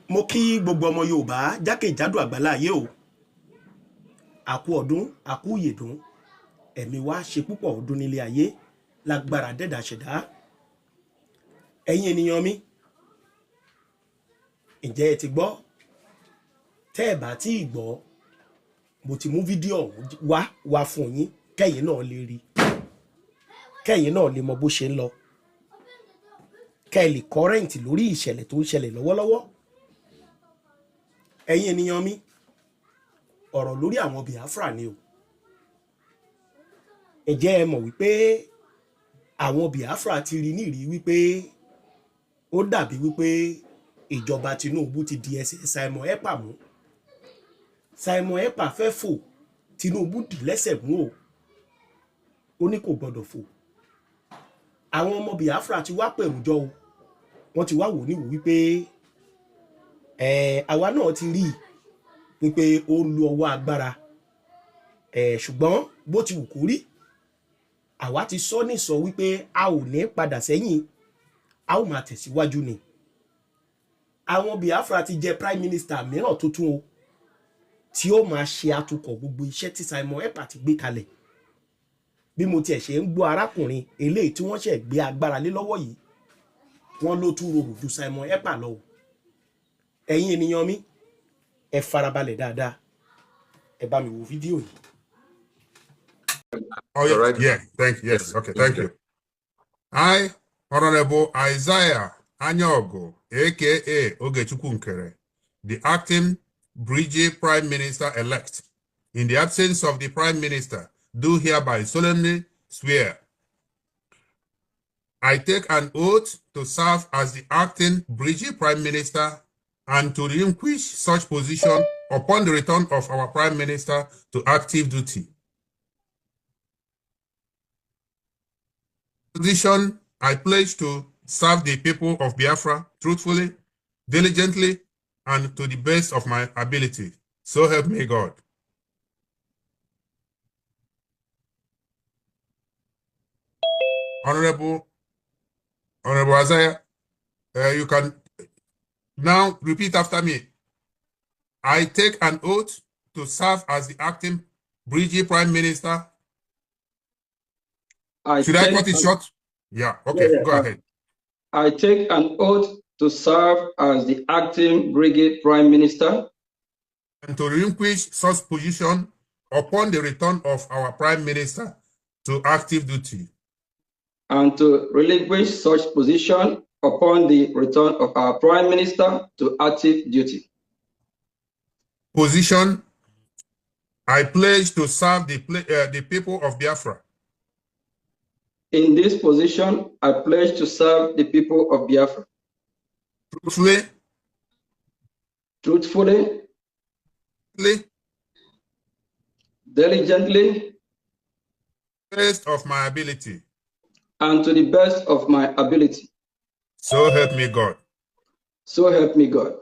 mo kí gbogbo ọmọ Yorùbá jákèjádò àgbáláyé o. Àkú ọdún, àkú ìyèdún, ẹ̀mí wa ṣe púpọ̀ ọdún nílé ayé lágbára dẹ́dà ṣẹ̀dá. Ẹ̀yin ènìyàn mi, ǹjẹ́ ẹ ti gbọ́? Tẹ́ ẹ bá tí ì gbọ́, mo ti mú fídíò wá fún yín kẹ́yin náà lè rí, kẹ́yin náà lè mọ bó ṣe ń lọ, kẹ́ ẹ lè kọ́rẹ́ǹtì lórí ìṣẹ̀lẹ̀ tó ń ṣẹlẹ̀ lọ́wọ́lọ́wọ́. Ẹ̀yin ènìyàn mi, ọ̀rọ̀ lórí àwọn Biafra ni o. Ǹjẹ́ ẹ mọ̀ wípé àwọn Biafra ti rí nírí wípé ó dàbí wípé ìjọba Tinubu ti di ẹsẹ̀ Simon Ekpa mú. Simon Ekpa fẹ́ fò, Tinubu dì lẹ́sẹ̀ mú o. Ó ní kò gbọdọ̀ fò. Àwọn ọmọ Biafra ti wá pẹ̀rù jọ o. Wọ́n ti wá wò níwò wípé àwa náà ti rí wípé ó ń lo ọwọ́ agbára. Ṣùgbọ́n bó ti wù kó rí, àwa ti sọ ní sọ wípé a ò ní padà sẹ́yìn, a ó máa tẹ̀síwájú ni. Àwọn Biafra ti jẹ prime minister mìíràn tuntun o, tí ó máa ṣe atukọ̀ gbogbo iṣẹ́ tí Simon Ekpa ti gbé kalẹ̀. Bí mo tiẹ̀ ṣe ń gbọ́ arákùnrin eléyìí tí wọ́n ṣẹ̀ gbé agbára lé lọ́wọ́ yìí, wọ́n ló tún rorò ju Simon Ekpa lọ o. Ẹ̀yin ènìyàn mi, ẹ farabalẹ̀ dáadáa, ẹ bá mi wo fídíò yìí. Oh, yeah, right. Yeah, thank you. Yes, okay, thank you. I, Honorable Isaiah Anyogo, aka Ogechukwu Nkere, the acting Bridget Prime Minister-elect, in the absence of the Prime Minister, do hereby solemnly swear. I take an oath to serve as the acting Bridget Prime Minister and to relinquish such position upon the return of our Prime Minister to active duty. Position I pledge to serve the people of Biafra truthfully, diligently, and to the best of my ability. So help me God. Honorable Isaiah, you can now repeat after me. I take an oath to serve as the acting Bridget Prime Minister. Should I cut it short? Yeah, okay, yeah, go ahead. I take an oath to serve as the acting Brigade Prime Minister and to relinquish such position upon the return of our Prime Minister to active duty. And to relinquish such position upon the return of our Prime Minister to active duty. Position I pledge to serve the people of Biafra. In this position, I pledge to serve the people of Biafra. Truthfully, diligently, best of my ability, and to the best of my ability. So help me God. So help me God.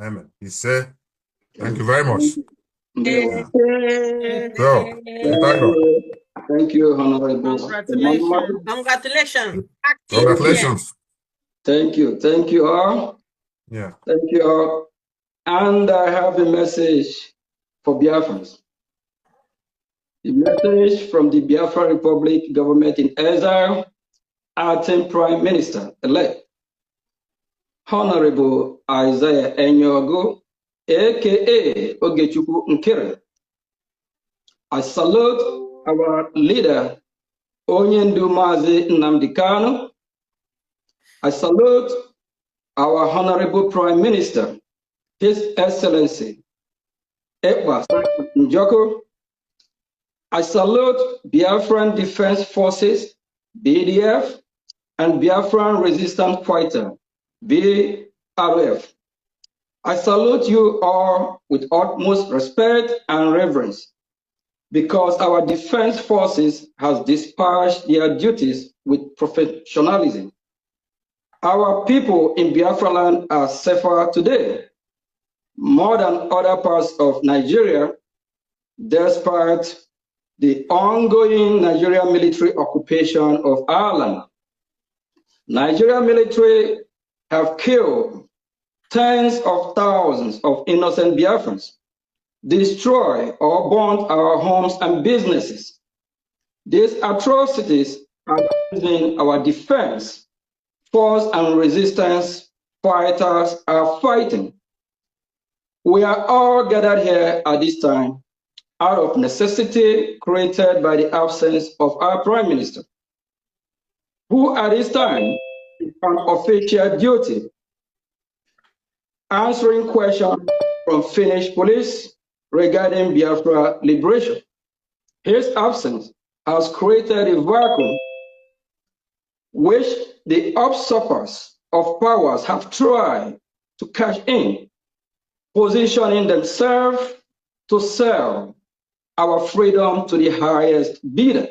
Amen. He said, thank you very much. Yeah. So, thank you, Honorable. Congratulations. Congratulations. Thank you. Thank you all. Yeah. Thank you all. And I have a message for Biafrans. The message from the Biafra Republic government in exile, acting Prime Minister-elect, Honorable Isaiah Enyogo, aka Ogechukwu Nkere. I salute our leader, Onyendu Mazi Nnamdi Kanu. I salute our Honorable Prime Minister, His Excellency Ekpa Njoko. I salute Biafran Defense Forces, BDF, and Biafran Resistance Fighter, BRF. I salute you all with utmost respect and reverence, because our defense forces has discharged their duties with professionalism. Our people in Biafra land are safer today, more than other parts of Nigeria, despite the ongoing Nigerian military occupation of our land. Nigerian military have killed tens of thousands of innocent Biafrans, destroy or burn our homes and businesses. These atrocities are using our defense force and resistance fighters are fighting. We are all gathered here at this time out of necessity created by the absence of our Prime Minister, who at this time is on official duty, answering questions from Finnish police regarding Biafra liberation. His absence has created a vacuum which the usurpers of powers have tried to cash in, positioning themselves to sell our freedom to the highest bidder.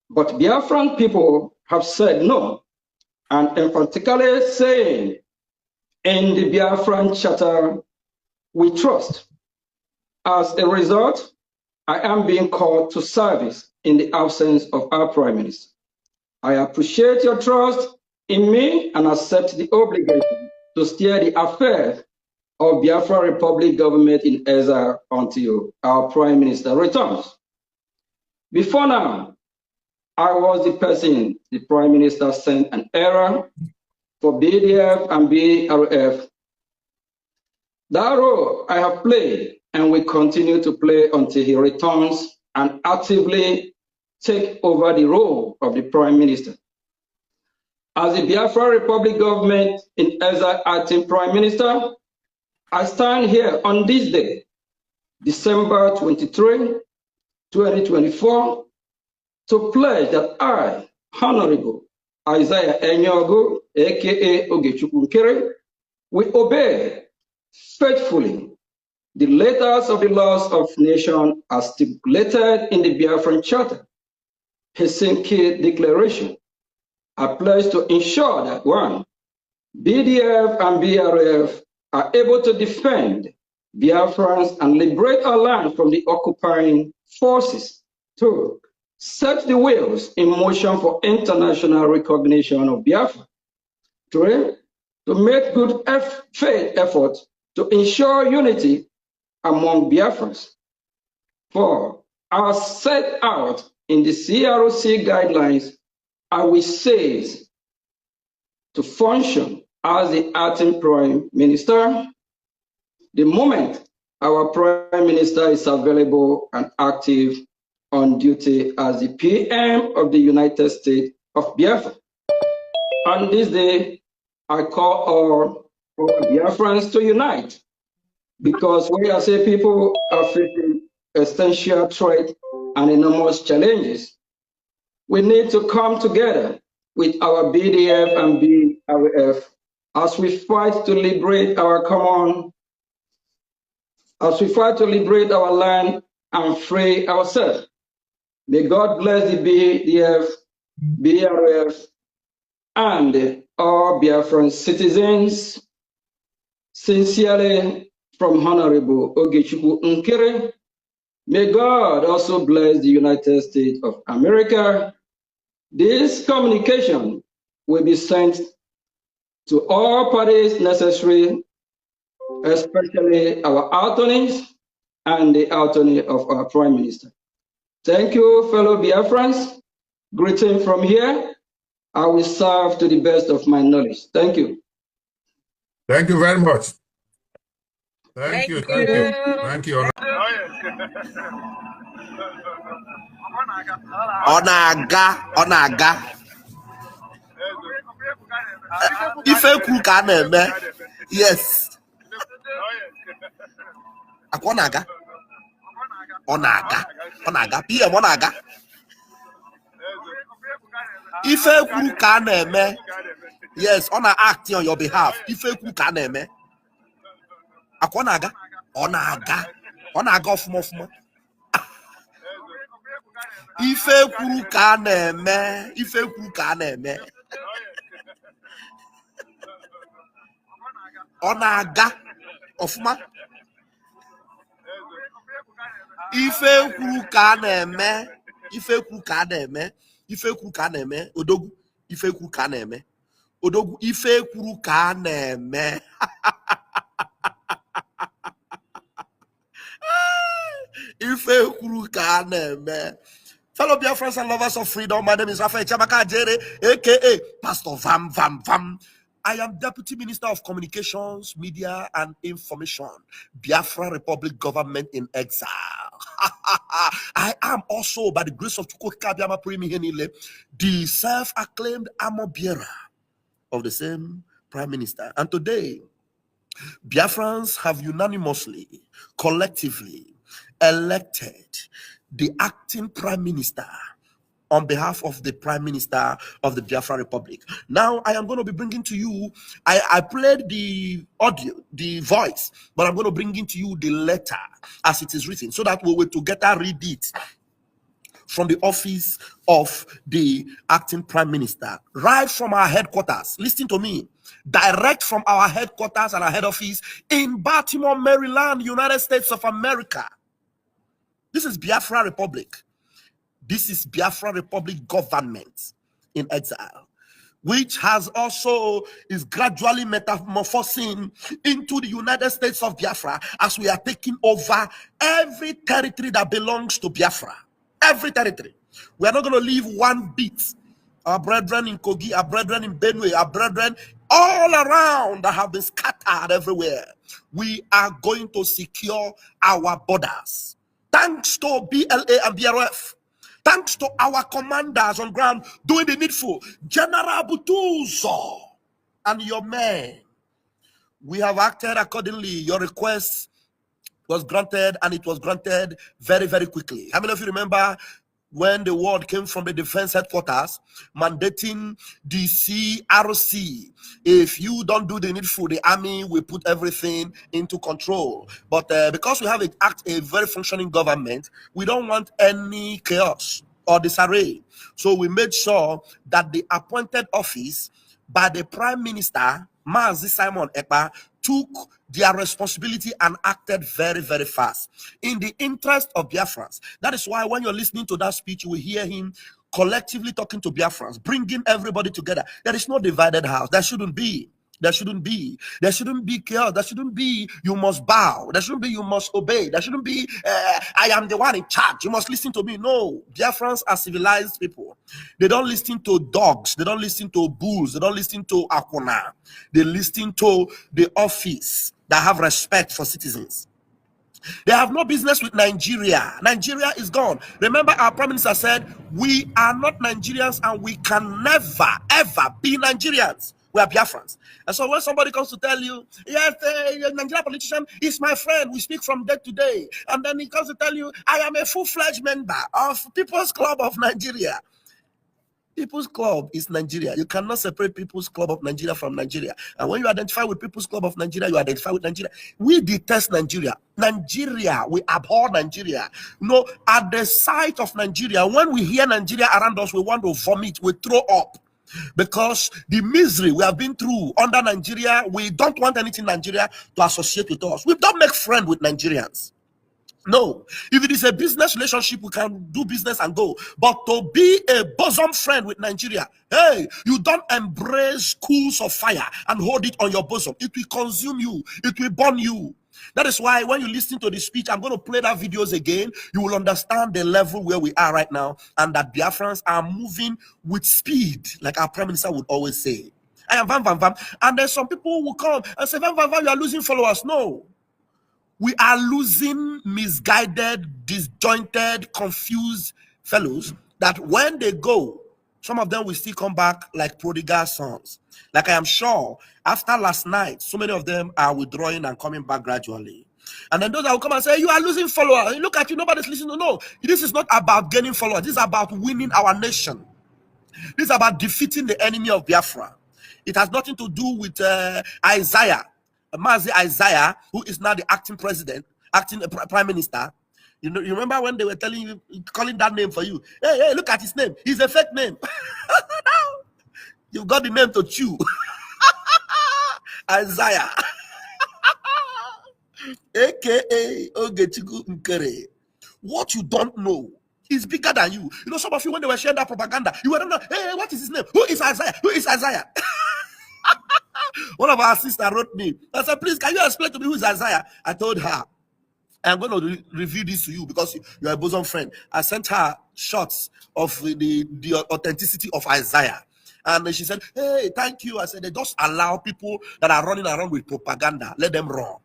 But Biafran people have said no, and emphatically saying, in the Biafran Charter, we trust. As a result, I am being called to service in the absence of our Prime Minister. I appreciate your trust in me and accept the obligation to steer the affairs of Biafra Republic government in exile until our Prime Minister returns. Before now, I was the person the Prime Minister sent an error for BDF and BRF. That role I have played and will continue to play until he returns and actively take over the role of the Prime Minister. As the Biafra Republic government in exile acting Prime Minister, I stand here on this day, December 23, 2024, to pledge that I, Honorable Isaiah Enyogo, aka Ogechukwu Nkere, will obey faithfully the letters of the laws of nation as stipulated in the Biafran Charter, Helsinki Declaration. I pledge to ensure that 1. BDF and BRF are able to defend Biafrans and liberate our land from the occupying forces. 2. Set the wheels in motion for international recognition of Biafra. 3. To make good faith efforts to ensure unity among Biafrans. 4. As set out in the CROC guidelines, I will cease to function as the acting Prime Minister the moment our Prime Minister is available and active on duty as the PM of the United States of Biafra. On this day, I call all Biafrans to unite, because we as a people are facing essential threat and enormous challenges. We need to come together with our BDF and BRF as we fight to liberate our land and free ourselves. May God bless the BDF, BRF, and all Biafran citizens. Sincerely, from Honorable Ogechukwu Nkere. May God also bless the United States of America. This communication will be sent to all parties necessary, especially our attorneys and the attorney of our Prime Minister. Thank you, fellow Biafrans. Greeting from here. I will serve to the best of my knowledge. Thank you. Thank you very much. Thank you. Thank you. Onaga. Ife kwuru ka a na-eme. Yes. Akwa na-aga. Ọ na-aga. PM ọ na-aga. Ife kwuru ka a na-eme. Yes, ọ na-act on your behalf. Ife kwuru ka a na-eme. Akwa na-aga. Ọ na-aga ọfụma. Ife kwuru ka a na-eme. Ọ na-aga ọfụma. Ife kwuru ka a na-eme. Odogwu. Ife kwuru ka a na-eme. Odogu ife kwuru ka a na-eme. Ife kwuru ka a na-eme. Fellow Biafrans and lovers of freedom, my name is Rafael Chamaka Jere, aka Pastor Vam Vam Vam. I am Deputy Minister of Communications, Media and Information, Biafra Republic Government in Exile. I am also, by the grace of Tukwokika, the self-acclaimed armor bearer of the same Prime Minister. And today, Biafrans have unanimously, collectively elected the acting Prime Minister on behalf of the Prime Minister of the Biafra Republic. Now, I am going to be bringing to you, I played the audio, the voice, but I'm going to bring into you the letter as it is written, so that we will together read it from the office of the acting Prime Minister, right from our headquarters. Listen to me. Direct from our headquarters and our head office in Baltimore, Maryland, United States of America. This is Biafra Republic. This is Biafra Republic government in exile, which has also is gradually metamorphosing into the United States of Biafra as we are taking over every territory that belongs to Biafra. Every territory. We are not going to leave one bit. Our brethren in Kogi, our brethren in Benue, our brethren all around that have been scattered everywhere. We are going to secure our borders. Thanks to BLA and BRF. Thanks to our commanders on ground doing the needful. General Butuzo and your men. We have acted accordingly. Your request was granted, and it was granted very, very quickly. How many of you remember when the word came from the defense headquarters mandating the CRC? If you don't do the needful, the army will put everything into control. But because we have a very functioning government, we don't want any chaos or disarray. So we made sure that the appointed office by the Prime Minister, Mazi Simon Ekpa, took their responsibility and acted very, very fast in the interest of Biafrans. That is why when you're listening to that speech, you will hear him collectively talking to Biafrans, bringing everybody together. There is no divided house. There shouldn't be. There shouldn't be. There shouldn't be chaos. There shouldn't be you must bow. There shouldn't be you must obey. There shouldn't be I am the one in charge. You must listen to me. No. Biafrans are civilized people. They don't listen to dogs. They don't listen to bulls. They don't listen to Akuna. They listen to the office that have respect for citizens. They have no business with Nigeria. Nigeria is gone. Remember, our Prime Minister said, we are not Nigerians and we can never, ever be Nigerians. We are Biafrans. And so when somebody comes to tell you, yes, a Nigerian politician is my friend, we speak from day to day, and then he comes to tell you, I am a full-fledged member of People's Club of Nigeria. People's Club is Nigeria. You cannot separate People's Club of Nigeria from Nigeria. And when you identify with People's Club of Nigeria, you identify with Nigeria. We detest Nigeria. Nigeria, we abhor Nigeria. No, at the sight of Nigeria, when we hear Nigeria around us, we want to vomit, we throw up. Because the misery we have been through under Nigeria, we don't want anything Nigeria to associate with us. We don't make friends with Nigerians. No, if it is a business relationship, we can do business and go. But to be a bosom friend with Nigeria, hey, you don't embrace coals of fire and hold it on your bosom. It will consume you. It will burn you. That is why when you listen to the speech, I'm going to play that videos again. You will understand the level where we are right now, and that Biafrans are moving with speed, like our Prime Minister would always say. I am Vam Vam Vam. And there's some people who will come and say, Vam Vam Vam, you are losing followers. No. We are losing misguided, disjointed, confused fellows that when they go, some of them will still come back like prodigal sons. Like I am sure after last night, so many of them are withdrawing and coming back gradually. And then those that will come and say, you are losing followers. Look at you, nobody's listening. No, this is not about gaining followers. This is about winning our nation. This is about defeating the enemy of Biafra. It has nothing to do with Isaiah. Mazi Isaiah, who is now the acting president, acting prime minister. You know, you remember when they were telling you, calling that name for you? Hey, look at his name. He's a fake name. You've got the name to chew. Isaiah. AKA Ogechiku Nkere. What you don't know is bigger than you. You know, some of you, when they were sharing that propaganda, you were not, hey, what is his name? Who is Isaiah? Who is Isaiah? One of our sisters wrote me. I said, please, can you explain to me who is Isaiah? I told her, I'm going to review this to you because you're a bosom friend. I sent her shots of the authenticity of Isaiah. And she said, hey, thank you. I said, they just allow people that are running around with propaganda. Let them run.